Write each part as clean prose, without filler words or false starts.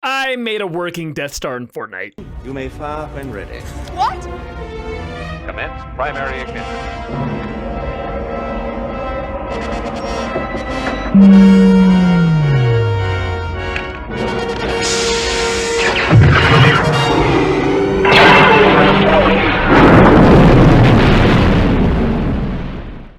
I made a working Death Star in Fortnite. You may fire when ready. What? Commence primary ignition.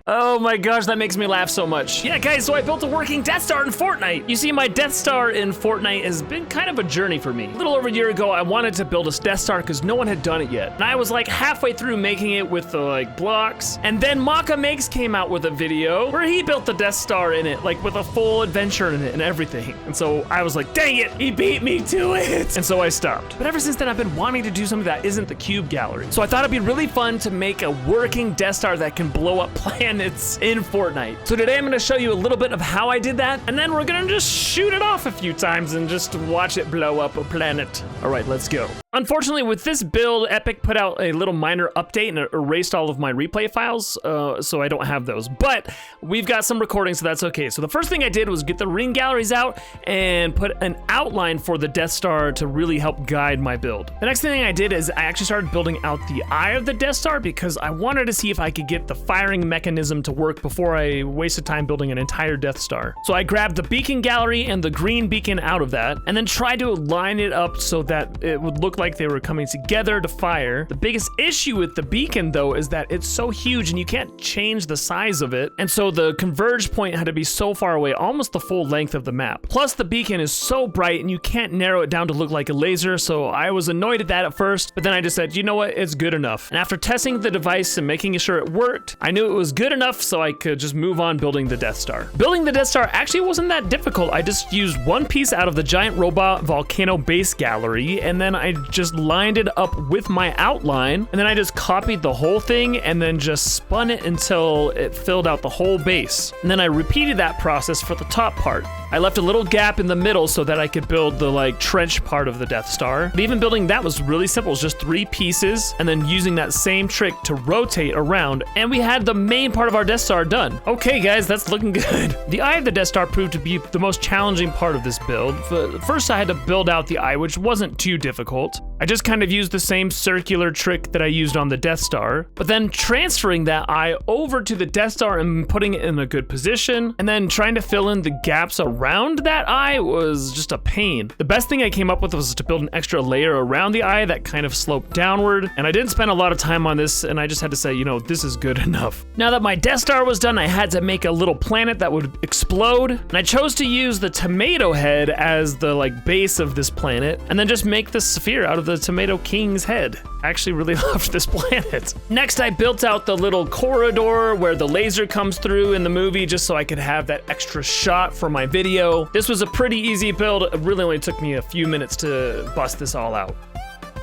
Oh my gosh, that makes me laugh so much. Yeah, guys, so I built a working Death Star in Fortnite. You see, my Death Star in Fortnite has been kind of a journey for me. A little over a year ago, I wanted to build a Death Star because no one had done it yet. And I was like halfway through making it with the blocks. And then Maka Makes came out with a video where he built the Death Star in it, like with a full adventure in it and everything. And so I was like, dang it, he beat me to it. And so I stopped. But ever since then, I've been wanting to do something that isn't the Cube Gallery. So I thought it'd be really fun to make a working Death Star that can blow up planets in Fortnite. So today I'm gonna show you a little bit of how I did that, and then we're gonna just shoot it off a few times and just watch it blow up a planet. All right, let's go. Unfortunately, with this build, Epic put out a little minor update and it erased all of my replay files, so I don't have those. But we've got some recordings, so that's okay. So the first thing I did was get the ring galleries out and put an outline for the Death Star to really help guide my build. The next thing I did is I actually started building out the eye of the Death Star because I wanted to see if I could get the firing mechanism to work before I wasted time building an entire Death Star. So I grabbed the beacon gallery and the green beacon out of that, and then tried to line it up so that it would look like they were coming together to fire. The biggest issue with the beacon though is that it's so huge and you can't change the size of it, and so the converge point had to be so far away, almost the full length of the map. Plus the beacon is so bright and you can't narrow it down to look like a laser, so I was annoyed at that at first, but then I just said, you know what, it's good enough. And after testing the device and making sure it worked, I knew it was good enough so I could just move on building the Death Star. Building the Death Star actually wasn't that difficult. I just used one piece out of the giant robot volcano base gallery, and then I just lined it up with my outline, and then I just copied the whole thing and then just spun it until it filled out the whole base. And then I repeated that process for the top part. I left a little gap in the middle so that I could build the trench part of the Death Star. But even building that was really simple. It was just 3 pieces and then using that same trick to rotate around, and we had the main part of our Death Star done. Okay guys, that's looking good. The eye of the Death Star proved to be the most challenging part of this build. First I had to build out the eye, which wasn't too difficult. I just kind of used the same circular trick that I used on the Death Star, but then transferring that eye over to the Death Star and putting it in a good position, and then trying to fill in the gaps around that eye was just a pain. The best thing I came up with was to build an extra layer around the eye that kind of sloped downward, and I didn't spend a lot of time on this, and I just had to say, you know, this is good enough. Now that my Death Star was done, I had to make a little planet that would explode, and I chose to use the tomato head as the base of this planet, and then just make the sphere out of the Tomato King's head. I actually really loved this planet. Next, I built out the little corridor where the laser comes through in the movie just so I could have that extra shot for my video. This was a pretty easy build. It really only took me a few minutes to bust this all out.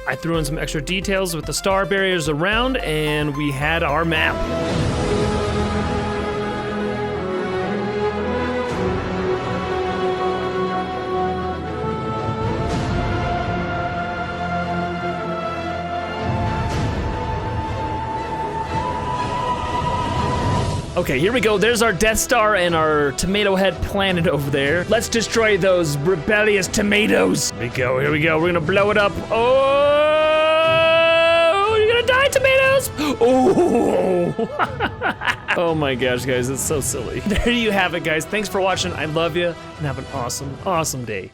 I threw in some extra details with the star barriers around, and we had our map. Okay, here we go. There's our Death Star and our tomato head planet over there. Let's destroy those rebellious tomatoes. Here we go, here we go. We're gonna blow it up. Oh, you're gonna die, tomatoes. Oh. Oh my gosh, guys, it's so silly. There you have it, guys. Thanks for watching. I love you, and have an awesome, awesome day.